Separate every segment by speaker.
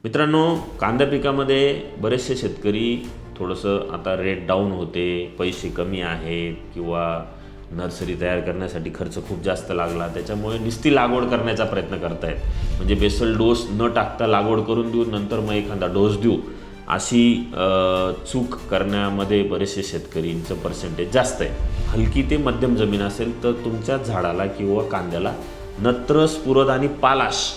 Speaker 1: मित्रांनो, कांदा पिकामध्ये बरेचसे शेतकरी थोडंसं आता रेट डाऊन होते, पैसे कमी आहेत किंवा नर्सरी तयार करण्यासाठी खर्च खूप जास्त लागला, त्याच्यामुळे नुसती लागवड करण्याचा प्रयत्न करतायत. म्हणजे बेसल डोस न टाकता लागवड करून देऊ, नंतर मग एखादा डोस देऊ, अशी चूक करण्यामध्ये बरेचसे शेतकरींचं पर्सेंटेज जास्त आहे. हलकी ते मध्यम जमीन असेल तर तुमच्या झाडाला किंवा कांद्याला नत्र, स्फुरद आणि पालाश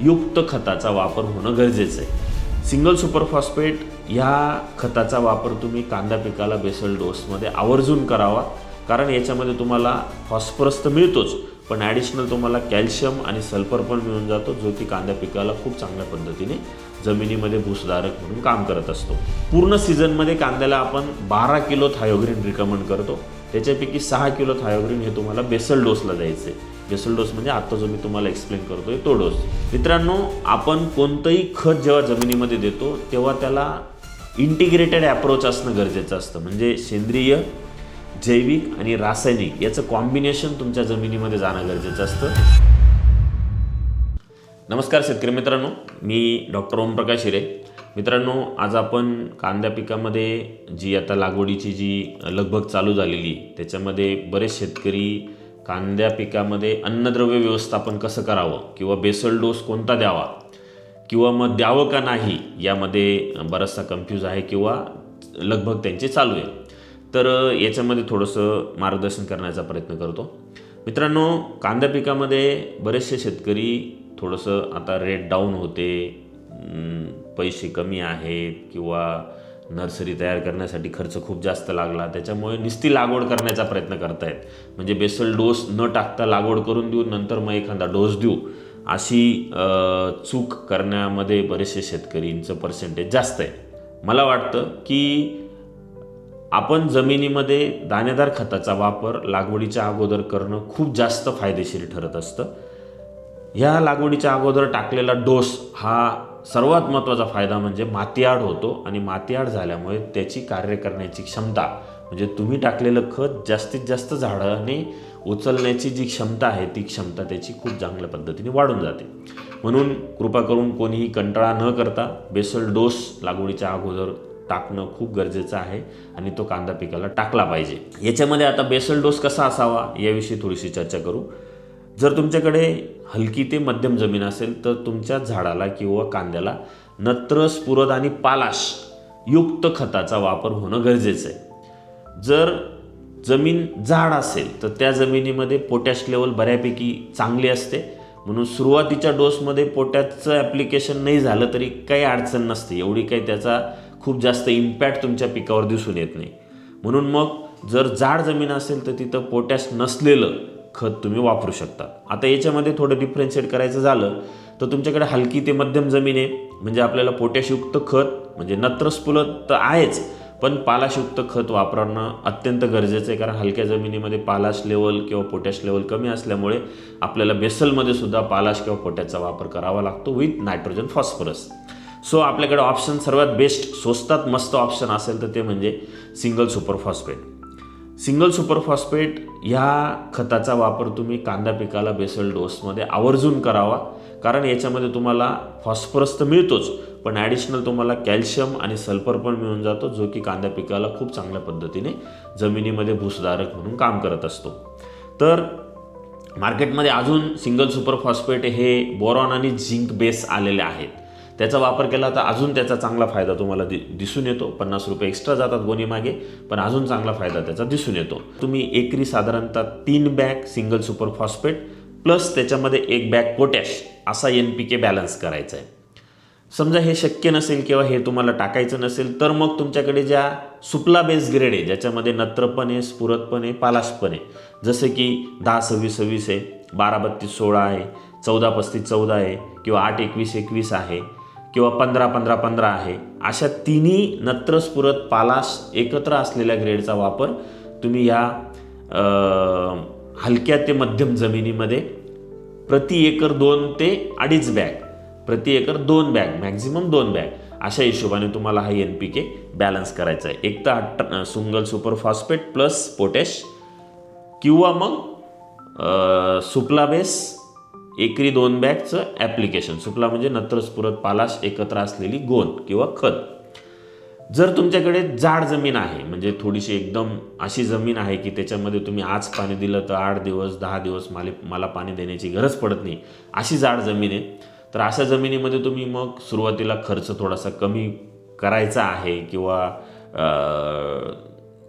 Speaker 1: युक्त खताचा वापर होणं गरजेचं आहे. सिंगल सुपर फॉस्फेट ह्या खताचा वापर तुम्ही कांदा पिकाला बेसल डोसमध्ये आवर्जून करावा, कारण याच्यामध्ये तुम्हाला फॉस्फरस तर मिळतोच, पण ॲडिशनल तुम्हाला कॅल्शियम आणि सल्फर पण मिळून जातो, जो की कांदा पिकाला खूप चांगल्या पद्धतीने जमिनीमध्ये भूसुधारक म्हणून काम करत असतो. पूर्ण सीझनमध्ये कांद्याला आपण 12 किलो थायोग्रीन रिकमेंड करतो. त्याच्यापैकी 6 किलो थायोग्रीन हे तुम्हाला बेसल डोसला द्यायचं आहे. बेसल डोस म्हणजे आता जो मी तुम्हाला एक्सप्लेन करतोय तो डोस. मित्रांनो, आपण कोणतंही खत जेव्हा जमिनीमध्ये देतो तेव्हा त्याला इंटिग्रेटेड ॲप्रोच असणं गरजेचं असतं. म्हणजे सेंद्रिय, जैविक आणि रासायनिक याचं कॉम्बिनेशन तुमच्या जमिनीमध्ये जाणं गरजेचं असतं. नमस्कार शेतकरी मित्रांनो, मी डॉक्टर ओमप्रकाश हिरे. मित्रांनो, आज आपण कांदा पिकामध्ये जी आता लागवडीची जी लगबग चालू झालेली, त्याच्यामध्ये बरेच शेतकरी कांद्या पिकामध्ये अन्नद्रव्य व्यवस्थापन कसं करावं किंवा बेसल डोस कोणता द्यावा किंवा मग द्यावं का नाही, यामध्ये बराचसा कन्फ्यूज आहे किंवा लगबग त्यांची चालू आहे. तर याच्यामध्ये थोडंसं मार्गदर्शन करण्याचा प्रयत्न करतो. मित्रांनो, कांदा पिकामध्ये बरेचसे शेतकरी थोडंसं आता रेट डाऊन होते, पैसे कमी आहेत किंवा नर्सरी तयार करण्यासाठी खर्च खूप जास्त लागला, त्याच्यामुळे नुसती लागवड करण्याचा प्रयत्न करतायत. म्हणजे बेसल डोस न टाकता लागवड करून देऊ, नंतर मग एखादा डोस देऊ, अशी चूक करण्यामध्ये बरेचसे शेतकरींचं पर्सेंटेज जास्त आहे. मला वाटतं की आपण जमिनीमध्ये दाणेदार खताचा वापर लागवडीच्या अगोदर करणं खूप जास्त फायदेशीर ठरत असतं. ह्या लागवडीच्या अगोदर टाकलेला डोस हा सर्वात महत्त्वाचा फायदा म्हणजे मातीआड होतो, आणि मातीआड झाल्यामुळे त्याची कार्य करण्याची क्षमता, म्हणजे तुम्ही टाकलेलं खत जास्तीत जास्त झाडाने उचलण्याची जी क्षमता आहे ती क्षमता त्याची खूप चांगल्या पद्धतीने वाढून जाते. म्हणून कृपा करून कोणीही कंटाळा न करता बेसल डोस लागवडीच्या अगोदर टाकणं खूप गरजेचं आहे, आणि तो कांदा पिकाला टाकला पाहिजे. याच्यामध्ये आता बेसल डोस कसा असावा याविषयी थोडीशी चर्चा करू. जर तुमच्याकडे हलकी ते मध्यम जमीन असेल तर तुमच्या झाडाला किंवा कांद्याला नत्र, स्फुरद आणि पालाश युक्त खताचा वापर होणं गरजेचं आहे. जर जमीन जाड असेल तर त्या जमिनीमध्ये पोटॅश लेवल बऱ्यापैकी चांगली असते, म्हणून सुरुवातीच्या डोसमध्ये पोटॅशचं ॲप्लिकेशन नाही झालं तरी काही अडचण नसते, एवढी काही त्याचा खूप जास्त इम्पॅक्ट तुमच्या पिकावर दिसून येत नाही. म्हणून मग जर जाड जमीन असेल तर तिथं पोटॅश नसलेलं खत तुम्ही वापरू शकता. आता याच्यामध्ये थोडं डिफरन्शिएट करायचं झालं तर तुमच्याकडे हलकी ते मध्यम जमीन आहे, म्हणजे आपल्याला पोटॅशयुक्त खत म्हणजे नत्र, स्फुरद तर आहेच, पण पालाशयुक्त खत वापरणं अत्यंत गरजेचं आहे. कारण हलक्या जमिनीमध्ये पालाश लेवल किंवा पोटॅश लेवल कमी असल्यामुळे आपल्याला बेसलमध्ये सुद्धा पालाश किंवा पोटॅशचा वापर करावा लागतो विथ नायट्रोजन, फॉस्फरस. सो आपल्याकडे ऑप्शन सर्वात बेस्ट, स्वस्तात मस्त ऑप्शन असेल तर ते म्हणजे single super phosphate. Single super phosphate ह्या खताचा वापर तुम्ही कांदा पिकाला बेसल डोसमध्ये आवर्जून करावा, कारण याच्यामध्ये तुम्हाला फॉस्फरस तर मिळतोच, पण ॲडिशनल तुम्हाला कॅल्शियम आणि सल्फर पण मिळून जातो, जो की कांदा पिकाला खूप चांगल्या पद्धतीने जमिनीमध्ये भूसुधारक म्हणून काम करत असतो. तर मार्केटमध्ये अजून सिंगल सुपर फॉस्फेट हे बोरॉन आणि झिंक बेस आलेले आहेत. त्याचा वापर केला तर अजून त्याचा चांगला फायदा तुम्हाला दिसून येतो. 50 रुपये एक्स्ट्रा जातात गोणी मागे, पण अजून चांगला फायदा त्याचा दिसून येतो. तुम्ही एकरी साधारणतः 3 bag single super phosphate plus त्याच्यामध्ये 1 बॅग पोटॅश असा NPK बॅलन्स करायचा आहे. समजा हे शक्य नसेल किंवा हे तुम्हाला टाकायचं नसेल तर मग तुमच्याकडे ज्या सुपला बेस ग्रेड आहे, ज्याच्यामध्ये नत्र पण आहे, स्फुरद पण आहे, पालाश पण आहे, जसं की 10-26-26 आहे, 12-32-16 आहे, 14-35-14 आहे, किंवा 8-21-21 आहे, किंवा 15-15-15 आहे, अशा तिन्ही नत्र, स्फुरद, पालाश एकत्र असलेल्या ग्रेडचा वापर तुम्ही या हलक्या ते मध्यम जमिनीमध्ये प्रति एकर 2 ते 2.5 बॅग, प्रति एकर 2 बॅग, मॅक्झिमम 2 बॅग अशा हिशोबाने तुम्हाला हा NPK बॅलन्स करायचा आहे. एक तर single super phosphate plus potash, किंवा मग सुपला बेस एकरी 2 बॅगचं ॲप्लिकेशन. सुफला म्हणजे नत्र, स्फुरद, पालाश एकत्र असलेली गोंद किंवा खत. जर तुमच्याकडे जाड जमीन आहे, म्हणजे थोडीशी एकदम अशी जमीन आहे की त्याच्यामध्ये तुम्ही आज पाणी दिलं तर 8 दिवस 10 दिवस मला पाणी देण्याची गरज पडत नाही, अशी जाड जमीन आहे, तर अशा जमिनीमध्ये तुम्ही मग सुरुवातीला खर्च थोडासा कमी करायचा आहे किंवा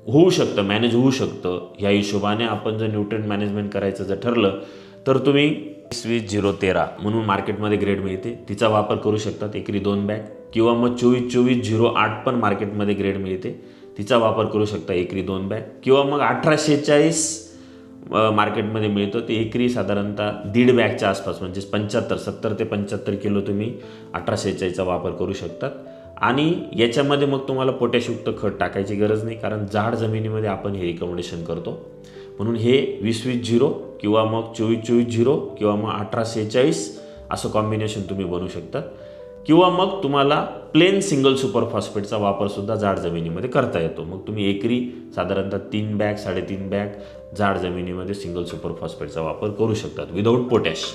Speaker 1: होऊ शकतं, मॅनेज होऊ शकतं. ह्या हिशोबाने आपण जर न्यूट्रिएंट मॅनेजमेंट करायचं जर ठरलं तर तुम्ही 20-20-0-13 म्हणून मार्केटमध्ये ग्रेड मिळते, तिचा वापर करू शकतात एकरी 2 बॅग. किंवा मग 24-24-08 पण मार्केटमध्ये ग्रेड मिळते, तिचा वापर करू शकता एकरी 2 बॅग. किंवा मग 1846 मार्केटमध्ये मिळतं, ते एकरी साधारणतः 1.5 बॅगच्या आसपास, म्हणजे 70 ते 75 किलो तुम्ही 1846चा वापर करू शकतात. आणि याच्यामध्ये मग तुम्हाला पोटॅशयुक्त खत टाकायची गरज नाही, कारण जाड जमिनीमध्ये आपण हे रिकमेंडेशन करतो. म्हणून हे 20-20-0 किंवा मग 24-24-0 किंवा मग 1846 असं कॉम्बिनेशन तुम्ही बनवू शकता. किंवा मग तुम्हाला प्लेन सिंगल सुपर फॉस्फेटचा वापरसुद्धा जाड जमिनीमध्ये करता येतो. मग तुम्ही एकरी साधारणतः 3 बॅग 3.5 बॅग जाड जमिनीमध्ये सिंगल सुपर फॉस्फेटचा वापर करू शकतात विदाऊट पोटॅश.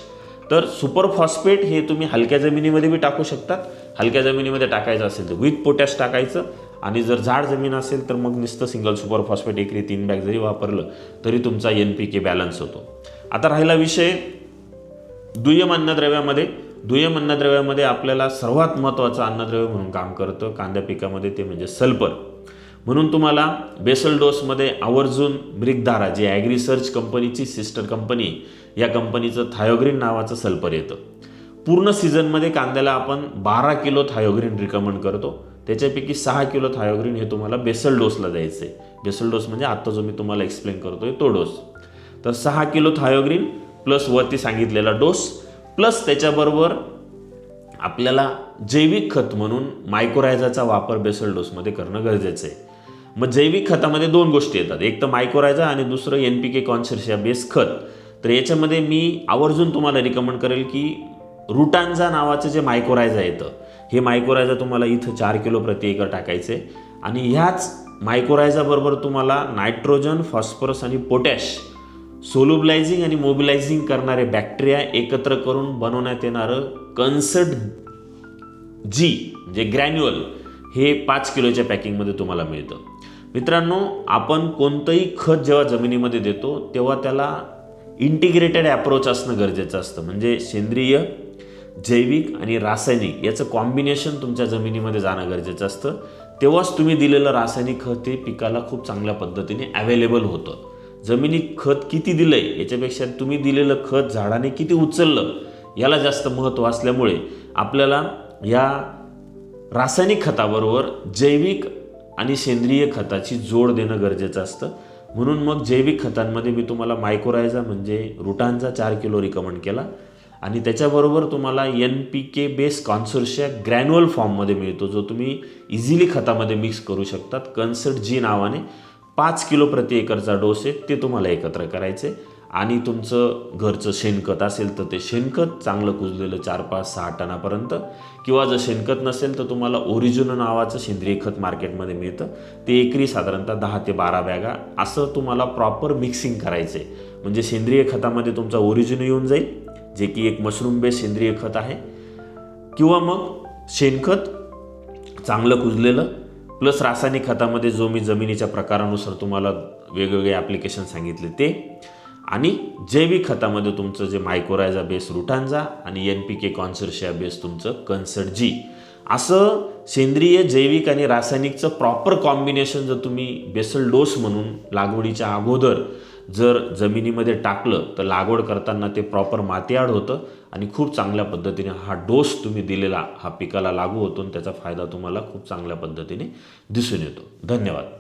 Speaker 1: तर सुपर फॉस्फेट हे तुम्ही हलक्या जमिनीमध्ये बी टाकू शकतात. हलक्या जमिनीमध्ये टाकायचं असेल तर विथ पोटॅश टाकायचं, आणि जर जाड जमीन असेल तर मग नुसतं सिंगल सुपर फॉस्फेट एकरी 3 बॅग जरी वापरलं तरी तुमचा NPK बॅलन्स होतो. आता राहिला विषय दुय्यम अन्नद्रव्यामध्ये. दुय्यम अन्नद्रव्यामध्ये आपल्याला सर्वात महत्त्वाचं अन्नद्रव्य म्हणून काम करतं कांद्या पिकामध्ये, ते म्हणजे सल्फर. म्हणून तुम्हाला बेसल डोसमध्ये आवर्जून ब्रिकधारा, जी ॲग्रिसर्च कंपनीची सिस्टर कंपनी, या कंपनीचं थायोग्रीन नावाचं सल्फर येतं. पूर्ण सीझनमध्ये कांद्याला आपण 12 किलो थायोग्रीन रिकमेंड करतो. त्याच्यापैकी 6 किलो थायोग्रीन हे तुम्हाला बेसल डोसला द्यायचं आहे. बेसल डोस म्हणजे आत्ता जो मी तुम्हाला एक्सप्लेन करतोय तो डोस. तर 6 किलो थायोग्रीन प्लस वरती सांगितलेला डोस, प्लस त्याच्याबरोबर आपल्याला जैविक खत म्हणून मायक्रोरायझाचा वापर बेसल डोसमध्ये करणं गरजेचं आहे. मग जैविक खतामध्ये 2 गोष्टी येतात, एक तर मायक्रोरायझा आणि दुसरं NPK कॉन्सर्शिया बेस खत. तर याच्यामध्ये मी आवर्जून तुम्हाला रिकमेंड करेल की रुटांजा नावाचं जे मायक्रोरायझा येतं, हे मायक्रोरायझा तुम्हाला इथं 4 किलो प्रति एकर टाकायचे. आणि ह्याच मायक्रोरायझाबरोबर तुम्हाला नायट्रोजन, फॉस्फरस आणि पोटॅश सोल्युबलायझिंग आणि मोबिलायझिंग करणारे बॅक्टेरिया एकत्र करून बनवण्यात येणारं कन्सर्ट G म्हणजे ग्रॅन्युअल, हे 5 किलोच्या पॅकिंगमध्ये तुम्हाला मिळतं. मित्रांनो, आपण कोणतंही खत जेव्हा जमिनीमध्ये देतो तेव्हा त्याला इंटिग्रेटेड ॲप्रोच असणं गरजेचं असतं. म्हणजे सेंद्रिय, जैविक आणि रासायनिक याचं कॉम्बिनेशन तुमच्या जमिनीमध्ये जाणं गरजेचं असतं. तेव्हाच तुम्ही दिलेलं रासायनिक खत हे पिकाला खूप चांगल्या पद्धतीने अवेलेबल होतं. जमिनीत खत किती दिलं आहे याच्यापेक्षा तुम्ही दिलेलं खत झाडाने किती उचललं याला जास्त महत्त्व असल्यामुळे आपल्याला या रासायनिक खताबरोबर जैविक आणि सेंद्रिय खताची जोड देणं गरजेचं असतं. म्हणून मग जैविक खतांमध्ये मी तुम्हाला मायक्रोरायझा म्हणजे रुटांचा 4 किलो रिकमेंड केला, आणि त्याच्याबरोबर तुम्हाला NPK बेस कॉन्सोर्शिया ग्रॅन्युअल फॉर्ममध्ये मिळतो, जो तुम्ही इझिली खतामध्ये मिक्स करू शकतात. कन्सर्ट G नावाने 5 किलो प्रति एकरचा डोस आहे, ते तुम्हाला एकत्र करायचे. आणि तुमचं घरचं शेणखत असेल तर ते शेणखत चांगलं कुजलेलं 4-5-6 टनापर्यंत, किंवा जर शेणखत नसेल तर तुम्हाला ओरिजिनल नावाचं सेंद्रिय खत मार्केटमध्ये मिळतं, ते एकरी साधारणतः 10 ते 12 बॅगा असं तुम्हाला प्रॉपर मिक्सिंग करायचं आहे. म्हणजे सेंद्रिय खतामध्ये तुमचा ओरिजिनल येऊन जाईल, जे की एक मशरूम बेस सेंद्रिय खत आहे, किंवा मग शेणखत चांगलं कुजलेलं, प्लस रासायनिक खतामध्ये जो मी जमिनीच्या प्रकारानुसार तुम्हाला वेगवेगळे ॲप्लिकेशन सांगितले ते, आणि जैविक खतामध्ये तुमचं जे मायक्रोरायझा बेस रुटांजा आणि NPK कॉन्सर्शिया बेस तुमचं कन्सर्ट G, असं सेंद्रिय, जैविक आणि रासायनिकचं प्रॉपर कॉम्बिनेशन जर तुम्ही बेसल डोस म्हणून लागवडीच्या अगोदर जर जमिनीमध्ये टाकलं तर लागवड करताना ते प्रॉपर मातीआड होतं आणि खूप चांगल्या पद्धतीने हा डोस तुम्ही दिलेला हा पिकाला लागू होतो आणि त्याचा फायदा तुम्हाला खूप चांगल्या पद्धतीने दिसून येतो. धन्यवाद.